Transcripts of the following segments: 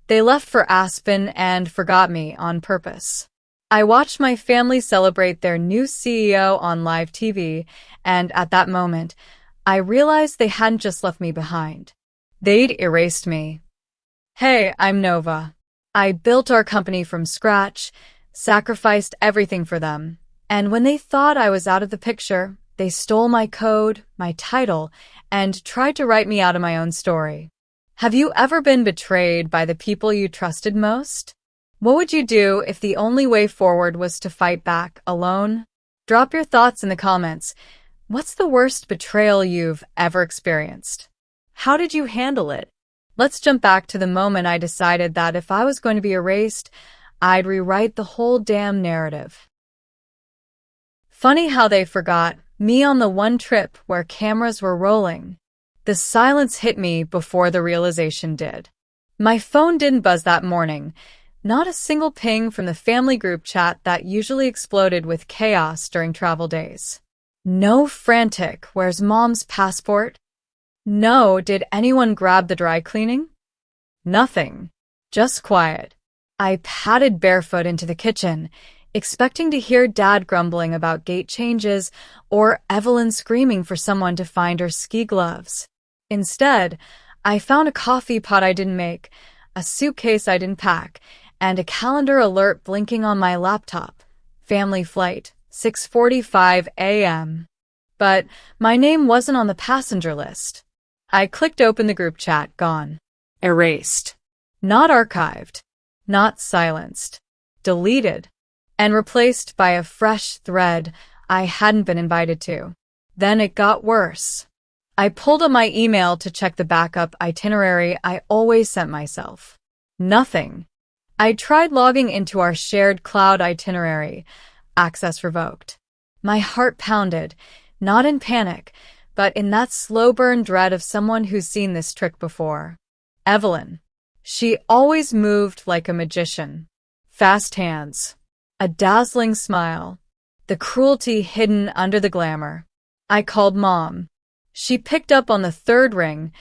They left for Aspen and forgot me on purpose. I watched my family celebrate their new CEO on live TV, and at that moment, I realized they hadn't just left me behind. They'd erased me. Hey, I'm Nova. I built our company from scratch, sacrificed everything for them, and when they thought I was out of the picture, they stole my code, my title, and tried to write me out of my own story. Have you ever been betrayed by the people you trusted most? What would you do if the only way forward was to fight back alone? Drop your thoughts in the comments. What's the worst betrayal you've ever experienced? How did you handle it? Let's jump back to the moment I decided that if I was going to be erased, I'd rewrite the whole damn narrative. Funny how they forgot me on the one trip where cameras were rolling. The silence hit me before the realization did. My phone didn't buzz that morning. Not a single ping from the family group chat that usually exploded with chaos during travel days. No frantic, "Where's mom's passport?" No, "Did anyone grab the dry cleaning?" Nothing. Just quiet. I padded barefoot into the kitchen, expecting to hear Dad grumbling about gate changes or Evelyn screaming for someone to find her ski gloves. Instead, I found a coffee pot I didn't make, a suitcase I didn't pack, and a calendar alert blinking on my laptop. Family flight, 6:45 a.m. But my name wasn't on the passenger list. I clicked open the group chat. Gone. Erased. Not archived. Not silenced. Deleted. And replaced by a fresh thread I hadn't been invited to. Then it got worse. I pulled up my email to check the backup itinerary I always sent myself. Nothing. I tried logging into our shared cloud itinerary. Access revoked. My heart pounded, not in panic, but in that slow-burn dread of someone who's seen this trick before. Evelyn. She always moved like a magician. Fast hands. A dazzling smile. The cruelty hidden under the glamour. I called Mom. She picked up on the third ring,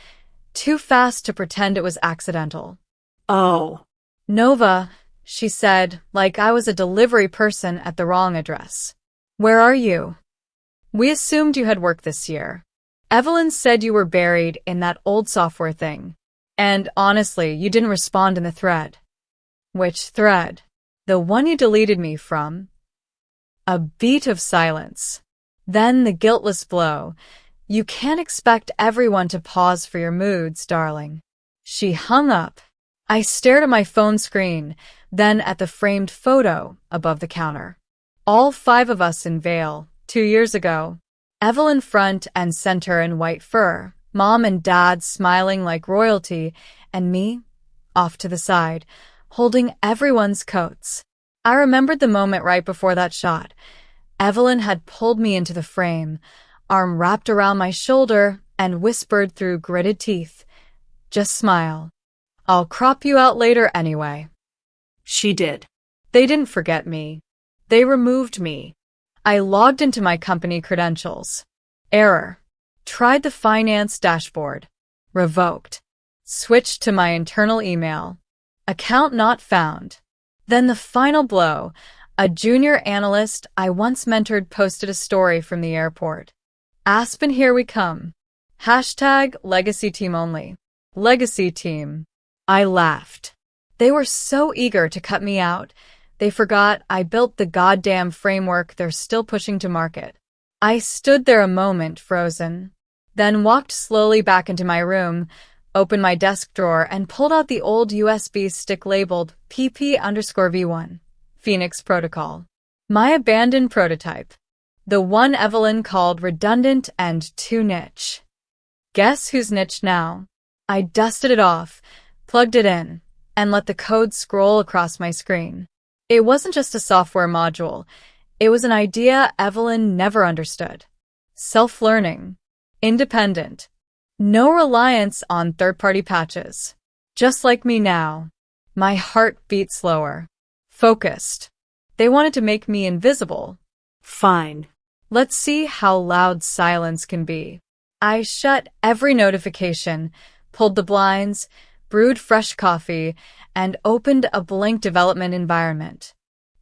too fast to pretend it was accidental. "Oh. Nova," she said, like I was a delivery person at the wrong address. "Where are you? We assumed you had work this year. Evelyn said you were buried in that old software thing. And honestly, you didn't respond in the thread." "Which thread?" "The one you deleted me from." A beat of silence. Then the guiltless blow. "You can't expect everyone to pause for your moods, darling." She hung up. I stared at my phone screen, then at the framed photo above the counter. All 5 of us in Vail, 2 years ago. Evelyn front and center in white fur, Mom and Dad smiling like royalty, and me, off to the side, holding everyone's coats. I remembered the moment right before that shot. Evelyn had pulled me into the frame, arm wrapped around my shoulder, and whispered through gritted teeth, "Just smile. I'll crop you out later anyway." She did. They didn't forget me. They removed me. I logged into my company credentials. Error. Tried the finance dashboard. Revoked. Switched to my internal email. Account not found. Then the final blow. A junior analyst I once mentored posted a story from the airport. "Aspen, here we come. Hashtag legacy team only." Legacy team. I laughed. They were so eager to cut me out. They forgot I built the goddamn framework they're still pushing to market. I stood there a moment, frozen, then walked slowly back into my room, opened my desk drawer, and pulled out the old USB stick labeled PP_V1, Phoenix Protocol. My abandoned prototype. The one Evelyn called redundant and too niche. Guess who's niche now? I dusted it off, plugged it in, and let the code scroll across my screen. It wasn't just a software module. It was an idea Evelyn never understood. Self-learning. Independent. No reliance on third-party patches. Just like me now. My heart beat slower. Focused. They wanted to make me invisible. Fine. Let's see how loud silence can be. I shut every notification, pulled the blinds, brewed fresh coffee, and opened a blank development environment.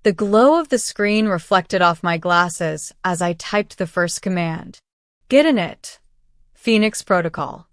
The glow of the screen reflected off my glasses as I typed the first command. Get in it. Phoenix Protocol.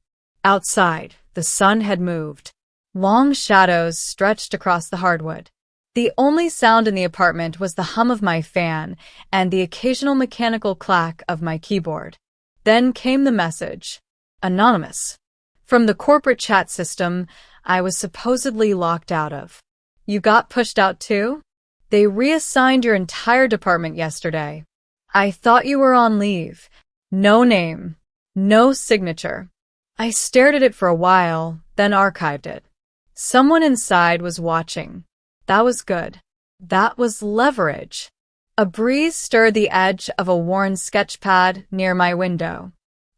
Outside, the sun had moved. Long shadows stretched across the hardwood. The only sound in the apartment was the hum of my fan and the occasional mechanical clack of my keyboard. Then came the message. Anonymous. From the corporate chat system I was supposedly locked out of. You got pushed out too? They reassigned your entire department yesterday. I thought you were on leave. No name. No signature. I stared at it for a while, then archived it. Someone inside was watching. That was good. That was leverage. A breeze stirred the edge of a worn sketchpad near my window.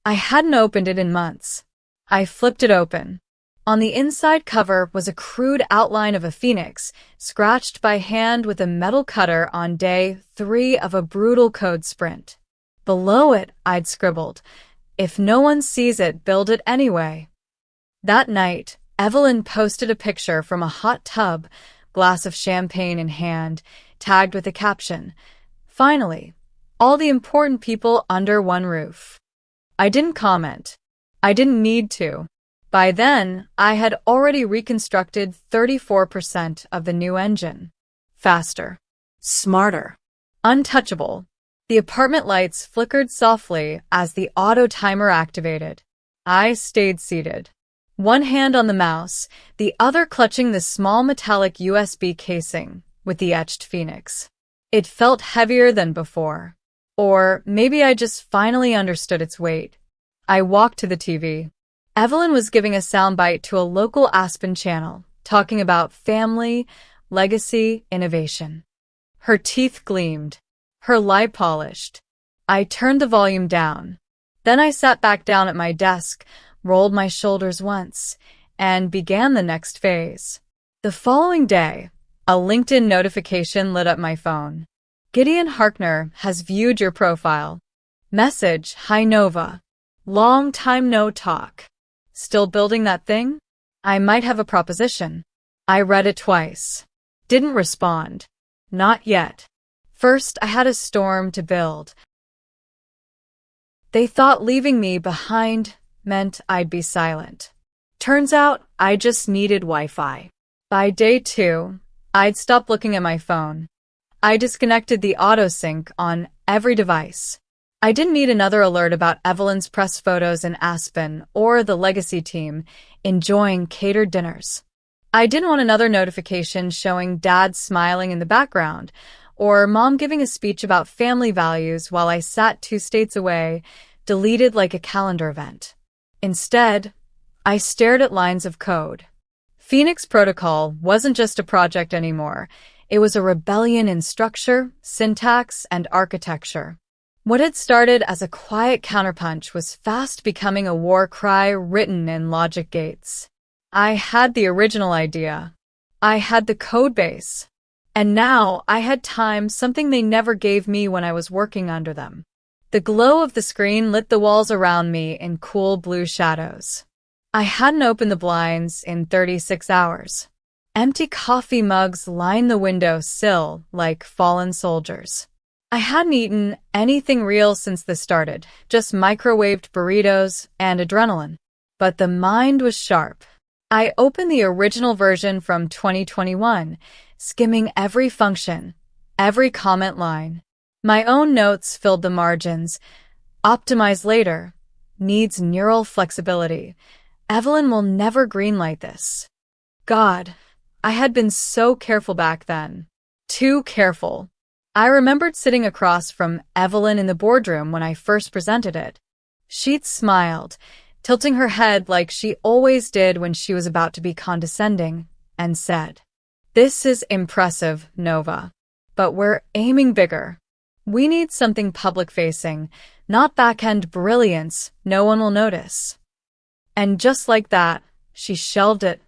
I hadn't opened it in months. I flipped it open. On the inside cover was a crude outline of a phoenix, scratched by hand with a metal cutter on day 3 of a brutal code sprint. Below it, I'd scribbled, "If no one sees it, build it anyway." That night, Evelyn posted a picture from a hot tub, glass of champagne in hand, tagged with a caption, "Finally, all the important people under one roof." I didn't comment. I didn't need to. By then, I had already reconstructed 34% of the new engine. Faster. Smarter. Untouchable. The apartment lights flickered softly as the auto timer activated. I stayed seated. One hand on the mouse, the other clutching the small metallic USB casing with the etched phoenix. It felt heavier than before. Or maybe I just finally understood its weight. I walked to the TV. Evelyn was giving a soundbite to a local Aspen channel, talking about family, legacy, innovation. Her teeth gleamed. Her lip polished. I turned the volume down. Then I sat back down at my desk, rolled my shoulders once, and began the next phase. The following day, a LinkedIn notification lit up my phone. Gideon Harkner has viewed your profile. Message, hi Nova. Long time no talk. Still building that thing? I might have a proposition. I read it twice. Didn't respond. Not yet. First, I had a storm to build. They thought leaving me behind meant I'd be silent. Turns out, I just needed Wi-Fi. By day 2, I'd stopped looking at my phone. I disconnected the auto-sync on every device. I didn't need another alert about Evelyn's press photos in Aspen or the legacy team enjoying catered dinners. I didn't want another notification showing Dad smiling in the background or Mom giving a speech about family values while I sat 2 states away, deleted like a calendar event. Instead, I stared at lines of code. Phoenix Protocol wasn't just a project anymore. It was a rebellion in structure, syntax, and architecture. What had started as a quiet counterpunch was fast becoming a war cry written in logic gates. I had the original idea. I had the code base. And now I had time, something they never gave me when I was working under them. The glow of the screen lit the walls around me in cool blue shadows. I hadn't opened the blinds in 36 hours. Empty coffee mugs lined the window sill like fallen soldiers. I hadn't eaten anything real since this started, just microwaved burritos and adrenaline. But the mind was sharp. I opened the original version from 2021, skimming every function, every comment line. My own notes filled the margins. Optimize later. Needs neural flexibility. Evelyn will never greenlight this. God, I had been so careful back then. Too careful. I remembered sitting across from Evelyn in the boardroom when I first presented it. She'd smiled, tilting her head like she always did when she was about to be condescending, and said, "This is impressive, Nova. But we're aiming bigger. We need something public-facing, not back-end brilliance no one will notice." And just like that, she shelved it,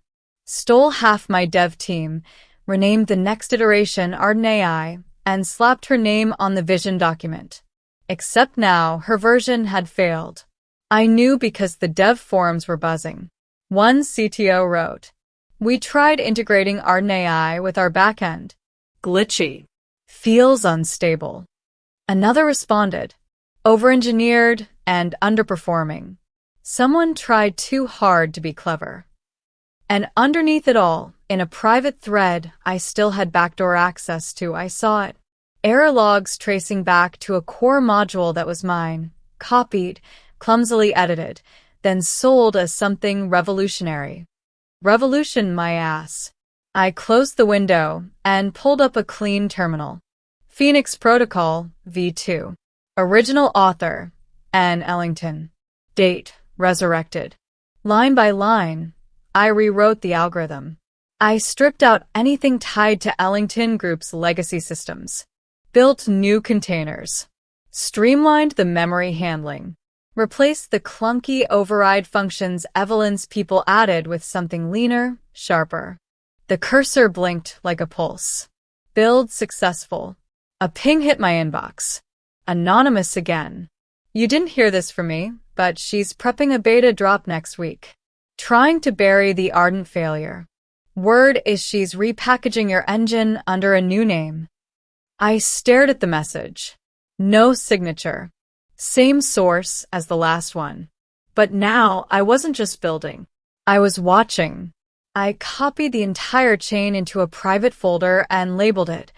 stole half my dev team, renamed the next iteration Arden AI, and slapped her name on the vision document. Except now, her version had failed. I knew because the dev forums were buzzing. One CTO wrote, We tried integrating Arden AI with our backend. Glitchy. Feels unstable. Another responded. Over-engineered and underperforming. Someone tried too hard to be clever. And underneath it all, in a private thread I still had backdoor access to, I saw it. Error logs tracing back to a core module that was mine, copied, clumsily edited, then sold as something revolutionary. Revolution, my ass. I closed the window and pulled up a clean terminal. Phoenix Protocol, v2. Original author, Anne Ellington. Date, resurrected. Line by line, I rewrote the algorithm. I stripped out anything tied to Ellington Group's legacy systems. Built new containers. Streamlined the memory handling. Replaced the clunky override functions Evelyn's people added with something leaner, sharper. The cursor blinked like a pulse. Build successful. A ping hit my inbox. Anonymous again. You didn't hear this from me, but she's prepping a beta drop next week. Trying to bury the ardent failure. Word is she's repackaging your engine under a new name. I stared at the message. No signature. Same source as the last one. But now I wasn't just building. I was watching. I copied the entire chain into a private folder and labeled it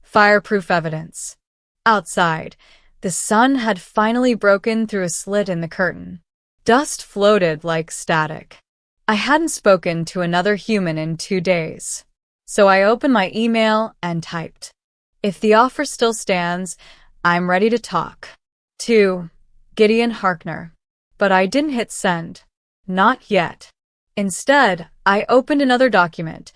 Fireproof Evidence. Outside, the sun had finally broken through a slit in the curtain. Dust floated like static. I hadn't spoken to another human in 2 days. So I opened my email and typed, "If the offer still stands, I'm ready to talk." To Gideon Harkner. But I didn't hit send. Not yet. Instead, I opened another document.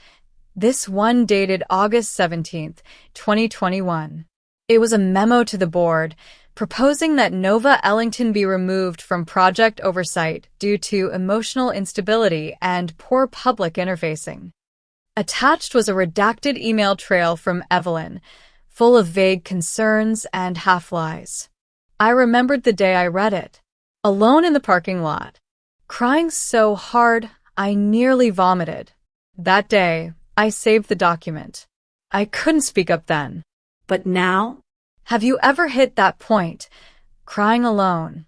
This one dated August 17th, 2021. It was a memo to the board proposing that Nova Ellington be removed from project oversight due to emotional instability and poor public interfacing. Attached was a redacted email trail from Evelyn, full of vague concerns and half-lies. I remembered the day I read it, alone in the parking lot, crying so hard I nearly vomited. That day, I saved the document. I couldn't speak up then. But now? Have you ever hit that point, crying alone,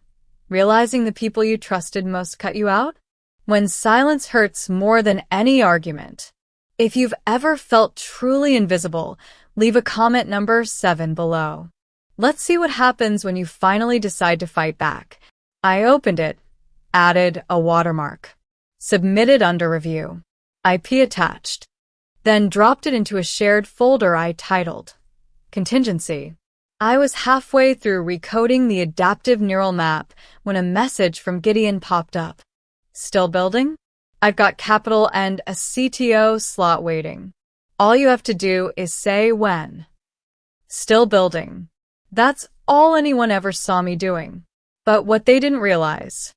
realizing the people you trusted most cut you out? When silence hurts more than any argument. If you've ever felt truly invisible, leave a comment number 7 below. Let's see what happens when you finally decide to fight back. I opened it, added a watermark, submitted under review, IP attached, then dropped it into a shared folder I titled Contingency. I was halfway through recoding the adaptive neural map when a message from Gideon popped up. Still building? I've got capital and a CTO slot waiting. All you have to do is say when. Still building. That's all anyone ever saw me doing. But what they didn't realize,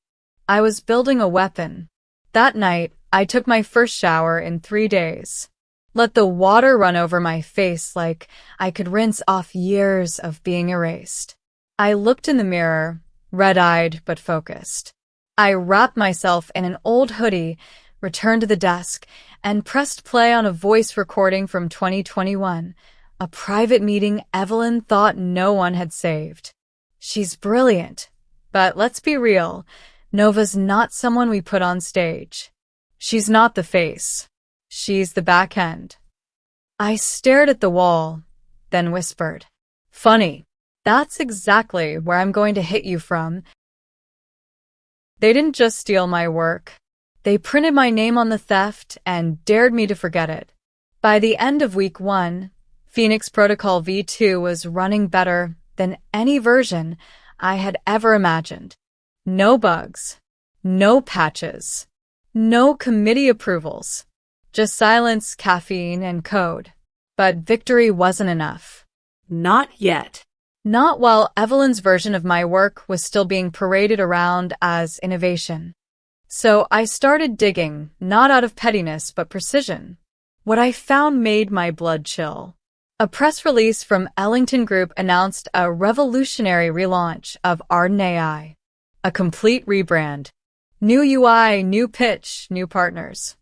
I was building a weapon. That night, I took my first shower in 3 days. Let the water run over my face like I could rinse off years of being erased. I looked in the mirror, red-eyed but focused. I wrapped myself in an old hoodie, returned to the desk, and pressed play on a voice recording from 2021, a private meeting Evelyn thought no one had saved. She's brilliant, but let's be real, Nova's not someone we put on stage. She's not the face. She's the back end. I stared at the wall, then whispered, "Funny. That's exactly where I'm going to hit you from." They didn't just steal my work. They printed my name on the theft and dared me to forget it. By the end of week 1, Phoenix Protocol v2 was running better than any version I had ever imagined. No bugs, no patches, no committee approvals. Just silence, caffeine, and code. But victory wasn't enough. Not yet. Not while Evelyn's version of my work was still being paraded around as innovation. So I started digging, not out of pettiness but precision. What I found made my blood chill. A press release from Ellington Group announced a revolutionary relaunch of Arden AI. A complete rebrand. New UI, new pitch, new partners.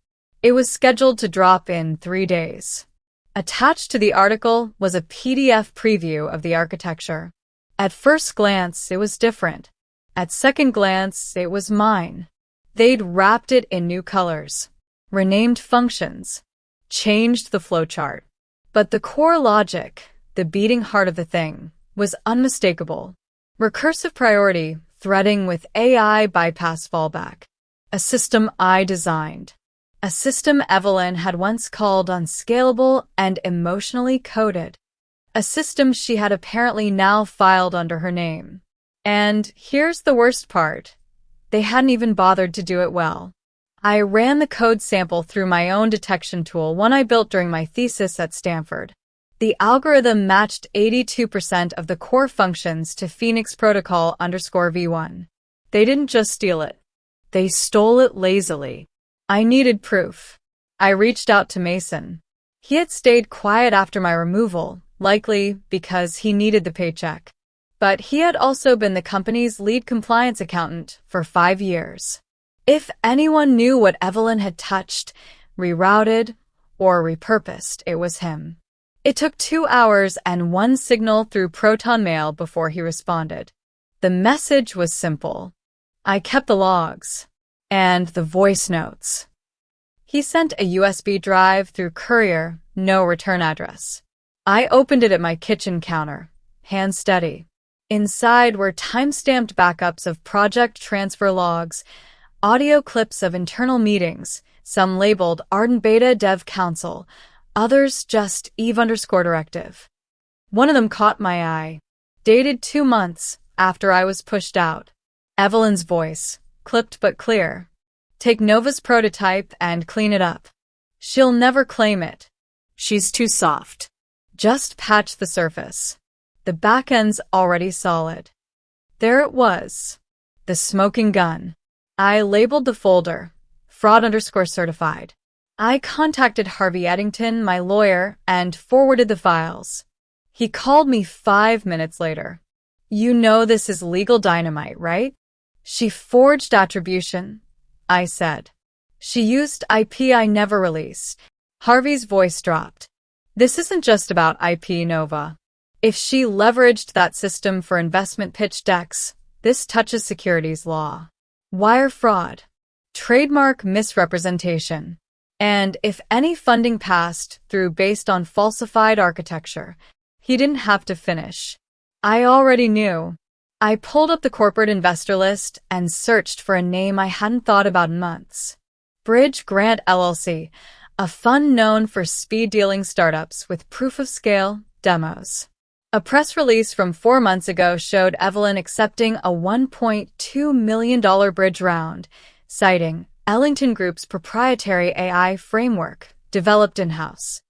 It was scheduled to drop in 3 days. Attached to the article was a PDF preview of the architecture. At first glance, it was different. At second glance, it was mine. They'd wrapped it in new colors, renamed functions, changed the flowchart. But the core logic, the beating heart of the thing, was unmistakable. Recursive priority, threading with AI bypass fallback. A system I designed. A system Evelyn had once called unscalable and emotionally coded. A system she had apparently now filed under her name. And here's the worst part. They hadn't even bothered to do it well. I ran the code sample through my own detection tool, one I built during my thesis at Stanford. The algorithm matched 82% of the core functions to Phoenix Protocol _v1. They didn't just steal it. They stole it lazily. I needed proof. I reached out to Mason. He had stayed quiet after my removal, likely because he needed the paycheck. But he had also been the company's lead compliance accountant for 5 years. If anyone knew what Evelyn had touched, rerouted, or repurposed, it was him. It took 2 hours and 1 signal through Proton Mail before he responded. The message was simple. I kept the logs and the voice notes. He sent a USB drive through courier, no return address. I opened it at my kitchen counter, hand steady. Inside were time-stamped backups of project transfer logs, audio clips of internal meetings, some labeled Ardent Beta Dev Council, others just Eve_directive. One of them caught my eye. Dated 2 months after I was pushed out. Evelyn's voice, clipped but clear. Take Nova's prototype and clean it up. She'll never claim it. She's too soft. Just patch the surface. The backend's already solid. There it was. The smoking gun. I labeled the folder, fraud_certified. I contacted Harvey Eddington, my lawyer, and forwarded the files. He called me 5 minutes later. You know this is legal dynamite, right? She forged attribution, I said. She used IP I never released. Harvey's voice dropped. This isn't just about IP, Nova. If she leveraged that system for investment pitch decks, this touches securities law. Wire fraud. Trademark misrepresentation. And if any funding passed through based on falsified architecture, he didn't have to finish. I already knew. I pulled up the corporate investor list and searched for a name I hadn't thought about in months. Bridge Grant LLC, a fund known for speed-dealing startups with proof-of-scale demos. A press release from 4 months ago showed Evelyn accepting a $1.2 million bridge round, citing Ellington Group's proprietary AI framework, developed in-house.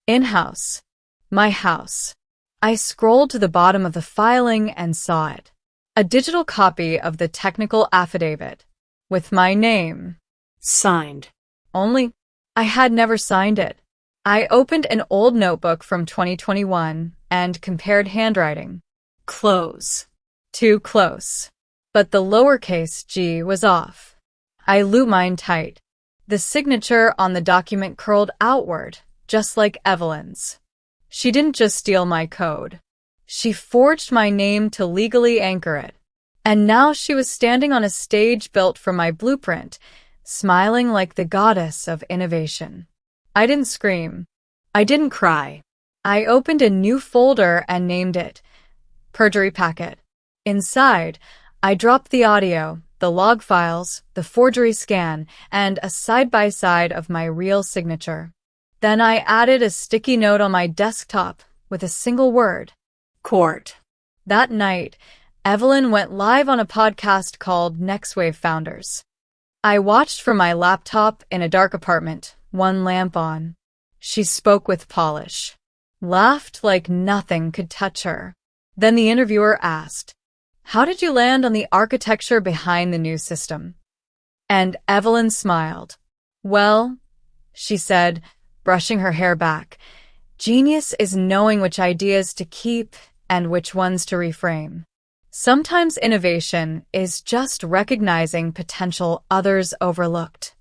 In-house. My house. I scrolled to the bottom of the filing and saw it. A digital copy of the technical affidavit, with my name. Signed. Only, I had never signed it. I opened an old notebook from 2021 and compared handwriting. Close. Too close. But the lowercase g was off. I looped mine tight. The signature on the document curled outward, just like Evelyn's. She didn't just steal my code. She forged my name to legally anchor it. And now she was standing on a stage built from my blueprint, smiling like the goddess of innovation. I didn't scream. I didn't cry. I opened a new folder and named it Perjury Packet. Inside, I dropped the audio, the log files, the forgery scan, and a side-by-side of my real signature. Then I added a sticky note on my desktop with a single word. Court. That night, Evelyn went live on a podcast called Next Wave Founders. I watched from my laptop in a dark apartment, one lamp on. She spoke with polish. Laughed like nothing could touch her. Then the interviewer asked, "How did you land on the architecture behind the new system?" And Evelyn smiled. "Well," she said, brushing her hair back, "genius is knowing which ideas to keep and which ones to reframe. Sometimes innovation is just recognizing potential others overlooked."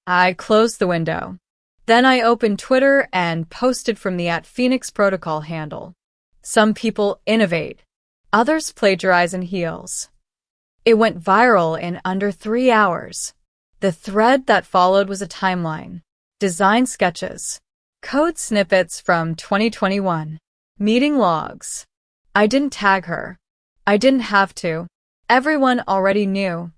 I closed the window. Then I opened Twitter and posted from the @PhoenixProtocol handle. Some people innovate. Others plagiarize in heels. It went viral in under 3 hours. The thread that followed was a timeline, design sketches, code snippets from 2021, meeting logs. I didn't tag her. I didn't have to. Everyone already knew.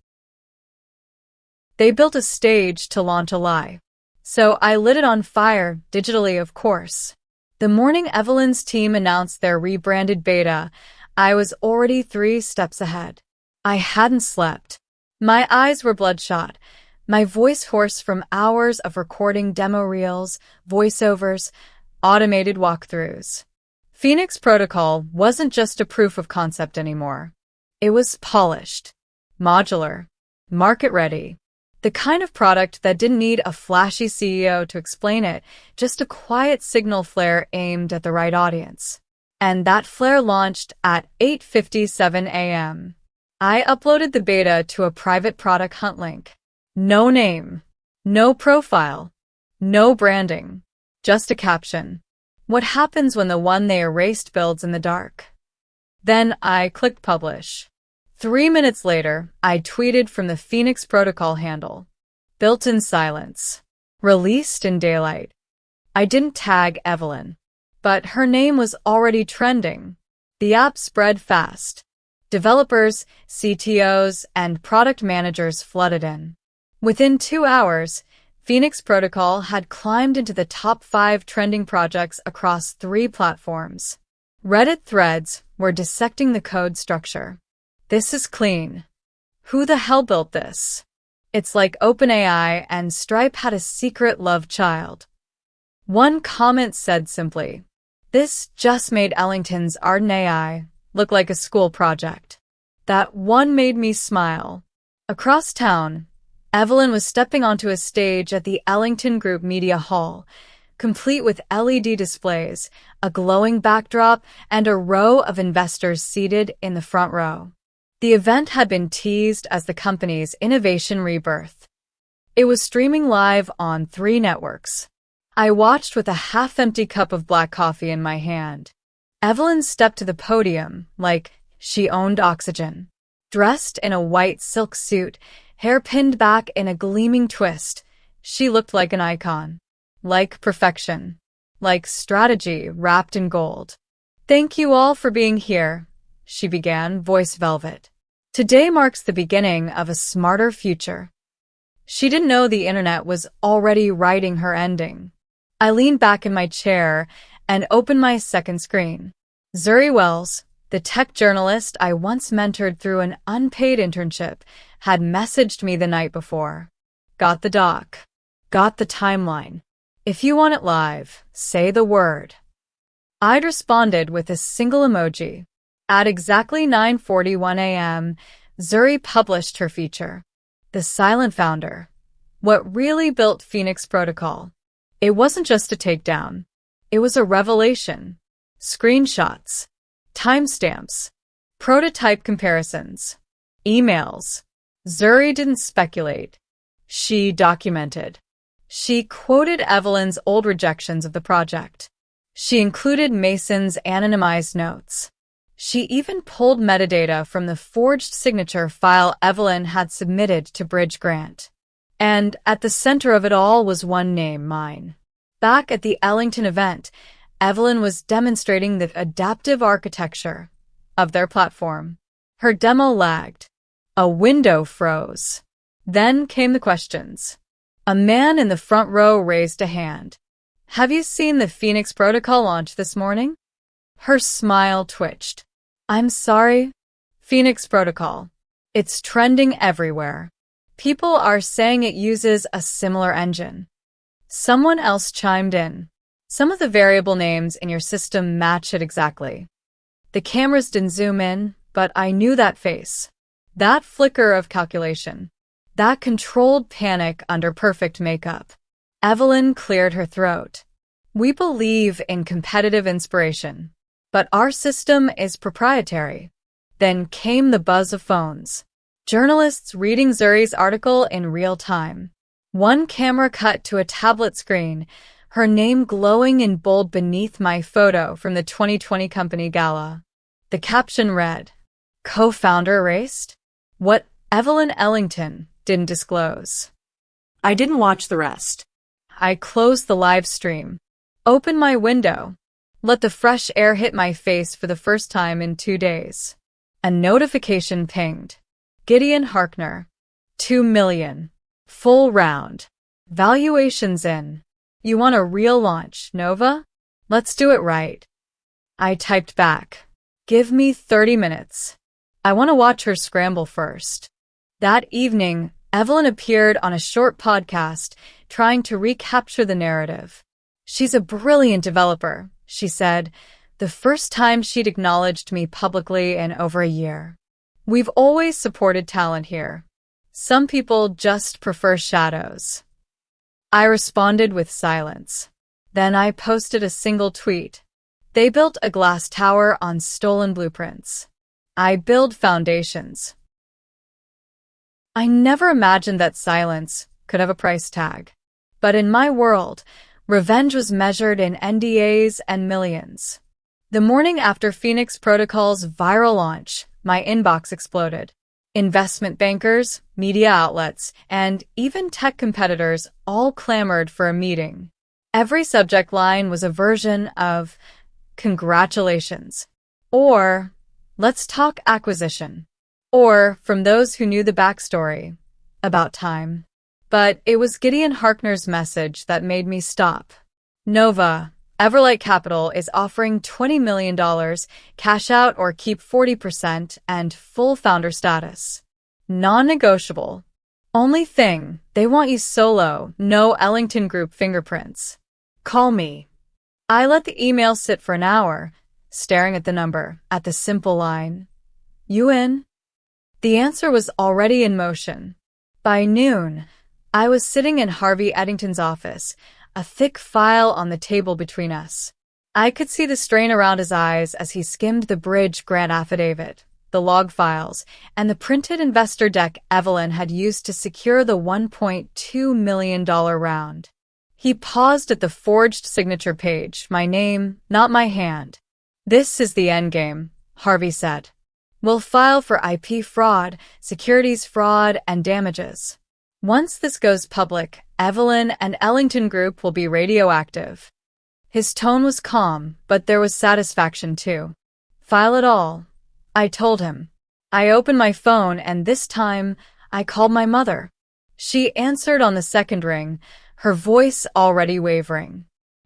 They built a stage to launch a lie. So I lit it on fire, digitally of course. The morning Evelyn's team announced their rebranded beta, I was already 3 steps ahead. I hadn't slept. My eyes were bloodshot, my voice hoarse from hours of recording demo reels, voiceovers, automated walkthroughs. Phoenix Protocol wasn't just a proof of concept anymore. It was polished, modular, market-ready. The kind of product that didn't need a flashy CEO to explain it, just a quiet signal flare aimed at the right audience. And that flare launched at 8:57 a.m. I uploaded the beta to a private product hunt link. No name, no profile, no branding, just a caption. What happens when the one they erased builds in the dark? Then I clicked publish. 3 minutes later, I tweeted from the Phoenix Protocol handle. Built in silence. Released in daylight. I didn't tag Evelyn. But her name was already trending. The app spread fast. Developers, CTOs, and product managers flooded in. Within 2 hours, Phoenix Protocol had climbed into the top 5 trending projects across 3 platforms. Reddit threads were dissecting the code structure. This is clean. Who the hell built this? It's like OpenAI and Stripe had a secret love child. One comment said simply, "This just made Ellington's Arden AI look like a school project." That one made me smile. Across town, Evelyn was stepping onto a stage at the Ellington Group Media Hall, complete with LED displays, a glowing backdrop, and a row of investors seated in the front row. The event had been teased as the company's innovation rebirth. It was streaming live on 3 networks. I watched with a half-empty cup of black coffee in my hand. Evelyn stepped to the podium like she owned oxygen. Dressed in a white silk suit, hair pinned back in a gleaming twist, she looked like an icon. Like perfection. Like strategy wrapped in gold. "Thank you all for being here," she began, voice velvet. "Today marks the beginning of a smarter future." She didn't know the internet was already writing her ending. I leaned back in my chair and opened my second screen. Zuri Wells, the tech journalist I once mentored through an unpaid internship, had messaged me the night before. "Got the doc. Got the timeline. If you want it live, say the word." I'd responded with a single emoji. At exactly 9:41 a.m., Zuri published her feature. The Silent Founder. What really built Phoenix Protocol. It wasn't just a takedown. It was a revelation. Screenshots. Timestamps. Prototype comparisons. Emails. Zuri didn't speculate. She documented. She quoted Evelyn's old rejections of the project. She included Mason's anonymized notes. She even pulled metadata from the forged signature file Evelyn had submitted to Bridge Grant. And at the center of it all was one name, mine. Back at the Ellington event, Evelyn was demonstrating the adaptive architecture of their platform. Her demo lagged. A window froze. Then came the questions. A man in the front row raised a hand. "Have you seen the Phoenix Protocol launch this morning?" Her smile twitched. "I'm sorry. Phoenix Protocol. It's trending everywhere. People are saying it uses a similar engine." Someone else chimed in. "Some of the variable names in your system match it exactly." The cameras didn't zoom in, but I knew that face. That flicker of calculation. That controlled panic under perfect makeup. Evelyn cleared her throat. "We believe in competitive inspiration, but our system is proprietary." Then came the buzz of phones. Journalists reading Zuri's article in real time. One camera cut to a tablet screen, her name glowing in bold beneath my photo from the 2020 company gala. The caption read, "Co-founder erased? What Evelyn Ellington didn't disclose." I didn't watch the rest. I closed the live stream, opened my window, let the fresh air hit my face for the first time in 2 days. A notification pinged. Gideon Harkner, 2 million. Full round. Valuations in. You want a real launch, Nova? Let's do it right. I typed back. Give me 30 minutes. I want to watch her scramble first. That evening, Evelyn appeared on a short podcast trying to recapture the narrative. She's a brilliant developer, she said, the first time she'd acknowledged me publicly in over a year. We've always supported talent here. Some people just prefer shadows. I responded with silence. Then I posted a single tweet. They built a glass tower on stolen blueprints. I build foundations. I never imagined that silence could have a price tag. But in my world, revenge was measured in NDAs and millions. The morning after Phoenix Protocol's viral launch, my inbox exploded. Investment bankers, media outlets, and even tech competitors all clamored for a meeting. Every subject line was a version of "Congratulations," or "Let's talk acquisition," or, from those who knew the backstory, "About time." But it was Gideon Harkner's message that made me stop. Nova, Everlight Capital is offering $20 million, cash out or keep 40%, and full founder status. Non-negotiable. Only thing, they want you solo, no Ellington Group fingerprints. Call me. I let the email sit for an hour, staring at the number, at the simple line. You in? The answer was already in motion. By noon, I was sitting in Harvey Eddington's office, a thick file on the table between us. I could see the strain around his eyes as he skimmed the bridge grant affidavit, the log files, and the printed investor deck Evelyn had used to secure the $1.2 million round. He paused at the forged signature page, my name, not my hand. "This is the endgame," Harvey said. "We'll file for IP fraud, securities fraud, and damages. Once this goes public, Evelyn and Ellington Group will be radioactive." His tone was calm, but there was satisfaction too. "File it all," I told him. I opened my phone, and this time, I called my mother. She answered on the second ring, her voice already wavering.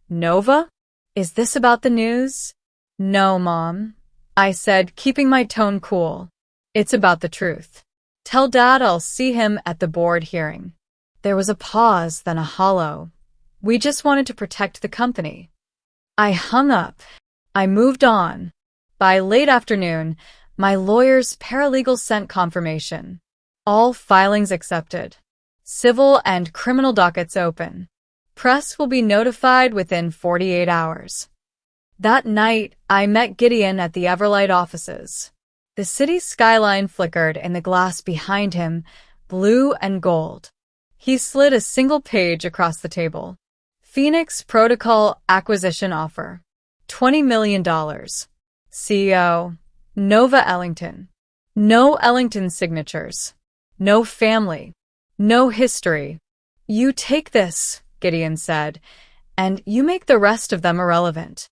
"Nova? Is this about the news?" "No, Mom," I said, keeping my tone cool. "It's about the truth. Tell Dad I'll see him at the board hearing." There was a pause, then a hollow. "We just wanted to protect the company." I hung up. I moved on. By late afternoon, my lawyer's paralegal sent confirmation. All filings accepted. Civil and criminal dockets open. Press will be notified within 48 hours. That night, I met Gideon at the Everlight offices. The city's skyline flickered in the glass behind him, blue and gold. He slid a single page across the table. Phoenix Protocol acquisition offer. $20 million. CEO. Nova Ellington. No Ellington signatures. No family. No history. "You take this," Gideon said, "and you make the rest of them irrelevant."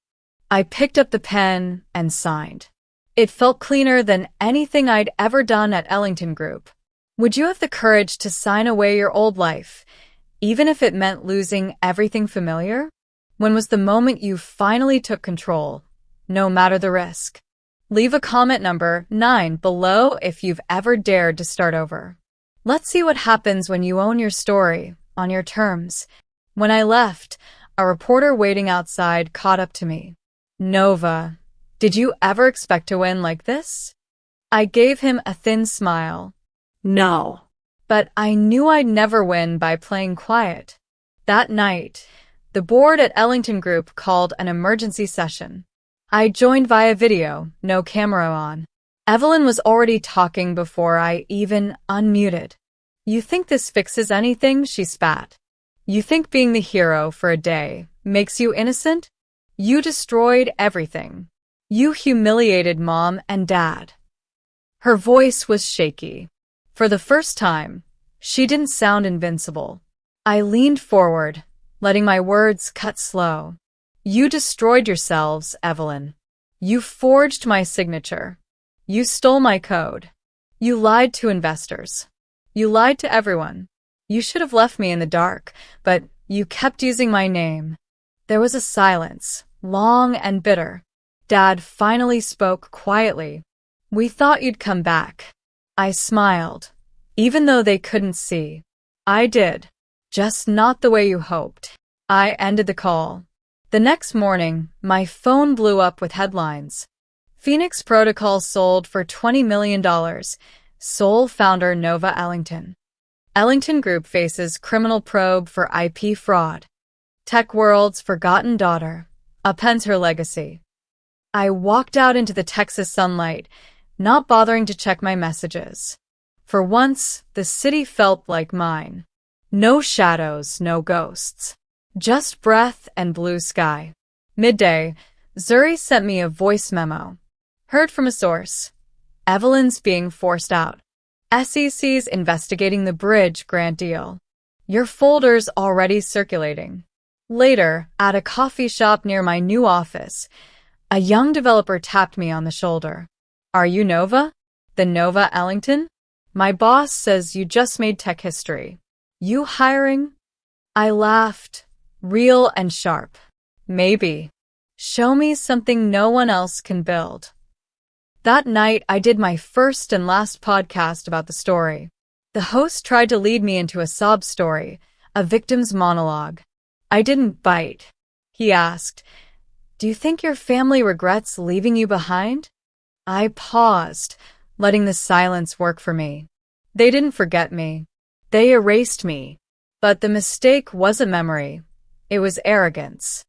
I picked up the pen and signed. It felt cleaner than anything I'd ever done at Ellington Group. Would you have the courage to sign away your old life, even if it meant losing everything familiar? When was the moment you finally took control, no matter the risk? Leave a comment number 9 below if you've ever dared to start over. Let's see what happens when you own your story, on your terms. When I left, a reporter waiting outside caught up to me. "Nova, did you ever expect to win like this?" I gave him a thin smile. No. But I knew I'd never win by playing quiet. That night, the board at Ellington Group called an emergency session. I joined via video, no camera on. Evelyn was already talking before I even unmuted. You think this fixes anything? She spat. You think being the hero for a day makes you innocent? You destroyed everything. You humiliated Mom and Dad. Her voice was shaky. For the first time, she didn't sound invincible. I leaned forward, letting my words cut slow. You destroyed yourselves, Evelyn. You forged my signature. You stole my code. You lied to investors. You lied to everyone. You should have left me in the dark, but you kept using my name. There was a silence, long and bitter. Dad finally spoke quietly. We thought you'd come back. I smiled, even though they couldn't see. I did, just not the way you hoped. I ended the call. The next morning, my phone blew up with headlines. Phoenix Protocol sold for $20 million. Sole founder Nova Ellington. Ellington Group faces criminal probe for IP fraud. Tech world's forgotten daughter appends her legacy. I walked out into the Texas sunlight, not bothering to check my messages. For once, the city felt like mine. No shadows, no ghosts. Just breath and blue sky. Midday, Zuri sent me a voice memo. Heard from a source. Evelyn's being forced out. SEC's investigating the bridge grant deal. Your folder's already circulating. Later, at a coffee shop near my new office, a young developer tapped me on the shoulder. Are you Nova? The Nova Ellington? My boss says you just made tech history. You hiring? I laughed, real and sharp. Maybe. Show me something no one else can build. That night, I did my first and last podcast about the story. The host tried to lead me into a sob story, a victim's monologue. I didn't bite. He asked, Do you think your family regrets leaving you behind? I paused, letting the silence work for me. They didn't forget me. They erased me. But the mistake wasn't memory. It was arrogance.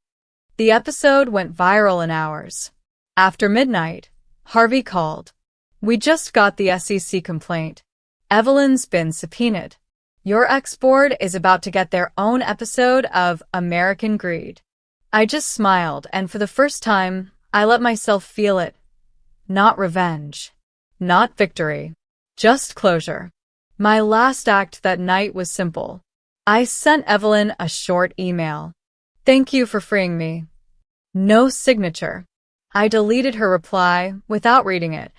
The episode went viral in hours. After midnight, Harvey called. We just got the SEC complaint. Evelyn's been subpoenaed. Your ex-board is about to get their own episode of American Greed. I just smiled, and for the first time, I let myself feel it. Not revenge. Not victory. Just closure. My last act that night was simple. I sent Evelyn a short email. Thank you for freeing me. No signature. I deleted her reply without reading it.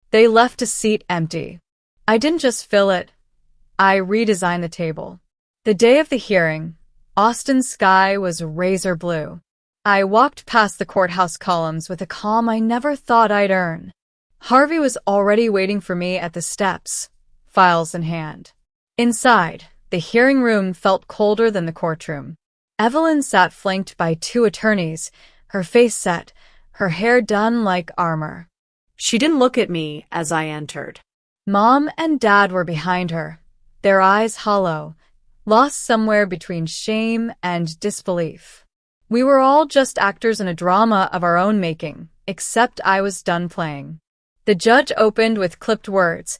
They left a seat empty. I didn't just fill it. I redesigned the table. The day of the hearing, Austin's sky was razor blue. I walked past the courthouse columns with a calm I never thought I'd earn. Harvey was already waiting for me at the steps, files in hand. Inside, the hearing room felt colder than the courtroom. Evelyn sat flanked by two attorneys, her face set, her hair done like armor. She didn't look at me as I entered. Mom and Dad were behind her, their eyes hollow, lost somewhere between shame and disbelief. We were all just actors in a drama of our own making, except I was done playing. The judge opened with clipped words.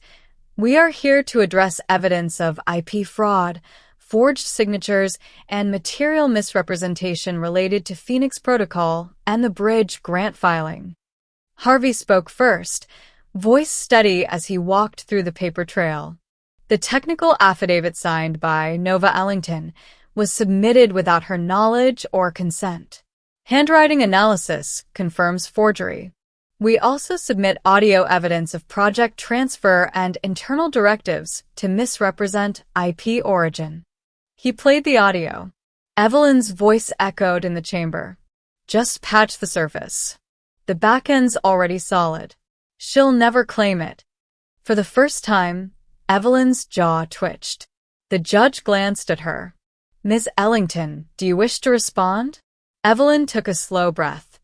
We are here to address evidence of IP fraud, forged signatures, and material misrepresentation related to Phoenix Protocol and the bridge grant filing. Harvey spoke first, voice steady as he walked through the paper trail. The technical affidavit signed by Nova Ellington was submitted without her knowledge or consent. Handwriting analysis confirms forgery. We also submit audio evidence of project transfer and internal directives to misrepresent IP origin. He played the audio. Evelyn's voice echoed in the chamber. Just patch the surface. The backend's already solid. She'll never claim it. For the first time, Evelyn's jaw twitched. The judge glanced at her. Ms. Ellington, do you wish to respond? Evelyn took a slow breath.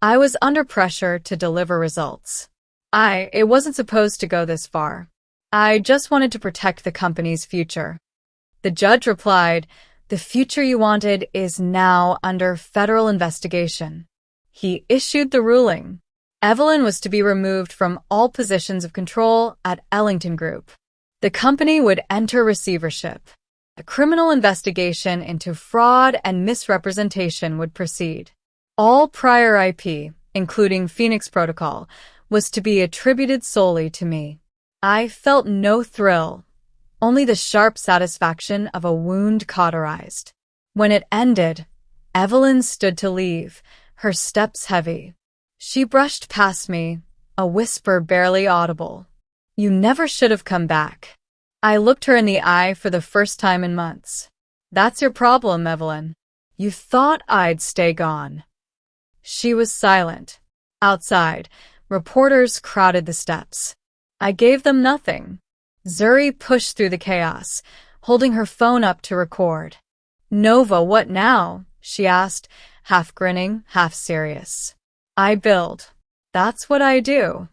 I was under pressure to deliver results. It wasn't supposed to go this far. I just wanted to protect the company's future. The judge replied, the future you wanted is now under federal investigation. He issued the ruling. Evelyn was to be removed from all positions of control at Ellington Group. The company would enter receivership. A criminal investigation into fraud and misrepresentation would proceed. All prior IP, including Phoenix Protocol, was to be attributed solely to me. I felt no thrill, only the sharp satisfaction of a wound cauterized. When it ended, Evelyn stood to leave, her steps heavy. She brushed past me, a whisper barely audible. "You never should have come back." I looked her in the eye for the first time in months. "That's your problem, Evelyn. You thought I'd stay gone." She was silent. Outside, reporters crowded the steps. I gave them nothing. Zuri pushed through the chaos, holding her phone up to record. "Nova, what now?" she asked, half grinning, half serious. "I build. That's what I do."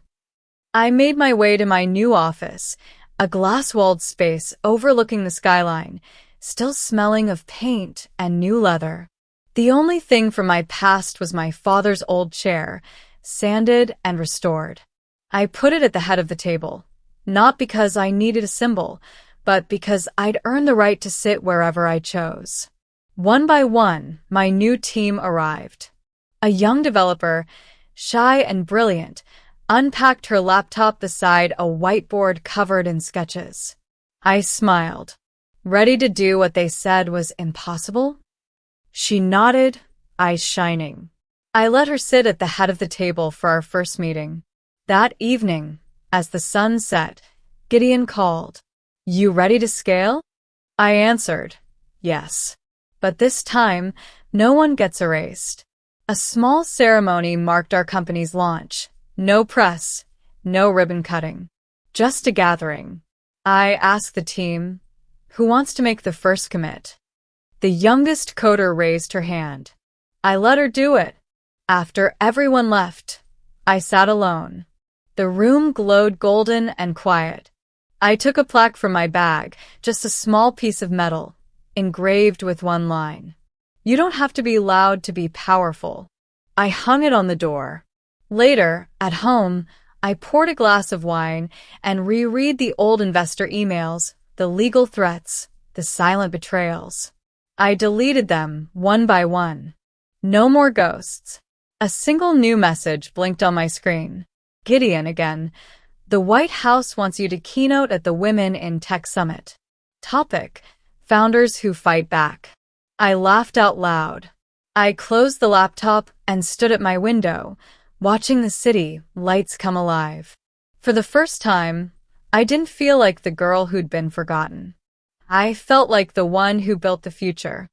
I made my way to my new office, a glass-walled space overlooking the skyline, still smelling of paint and new leather. The only thing from my past was my father's old chair, sanded and restored. I put it at the head of the table, not because I needed a symbol, but because I'd earned the right to sit wherever I chose. One by one, my new team arrived. A young developer, shy and brilliant, unpacked her laptop beside a whiteboard covered in sketches. I smiled, ready to do what they said was impossible. She nodded, eyes shining. I let her sit at the head of the table for our first meeting. That evening, as the sun set, Gideon called. "You ready to scale?" I answered, "Yes." But this time, no one gets erased. A small ceremony marked our company's launch. No press, no ribbon cutting. Just a gathering. I asked the team, "Who wants to make the first commit?" The youngest coder raised her hand. I let her do it. After everyone left, I sat alone. The room glowed golden and quiet. I took a plaque from my bag, just a small piece of metal, engraved with one line. "You don't have to be loud to be powerful." I hung it on the door. Later, at home, I poured a glass of wine and reread the old investor emails, the legal threats, the silent betrayals. I deleted them one by one. No more ghosts. A single new message blinked on my screen. "Gideon again. The White House wants you to keynote at the Women in Tech Summit. Topic: Founders who fight back." I laughed out loud. I closed the laptop and stood at my window, watching the city lights come alive. For the first time, I didn't feel like the girl who'd been forgotten. I felt like the one who built the future.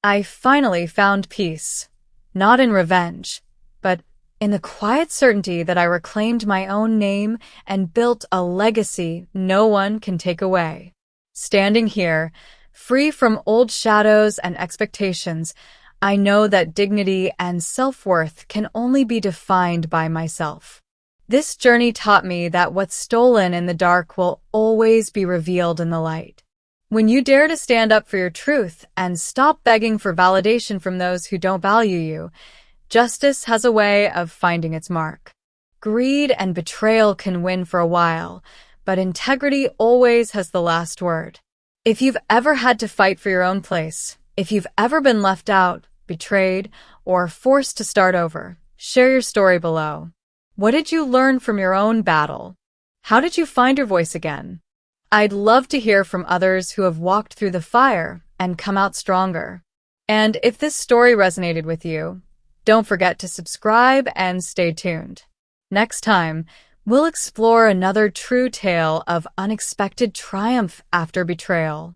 I finally found peace, not in revenge, but in the quiet certainty that I reclaimed my own name and built a legacy no one can take away. Standing here, free from old shadows and expectations, I know that dignity and self-worth can only be defined by myself. This journey taught me that what's stolen in the dark will always be revealed in the light. When you dare to stand up for your truth and stop begging for validation from those who don't value you, justice has a way of finding its mark. Greed and betrayal can win for a while, but integrity always has the last word. If you've ever had to fight for your own place, if you've ever been left out, betrayed, or forced to start over, share your story below. What did you learn from your own battle? How did you find your voice again? I'd love to hear from others who have walked through the fire and come out stronger. And if this story resonated with you, don't forget to subscribe and stay tuned. Next time, we'll explore another true tale of unexpected triumph after betrayal.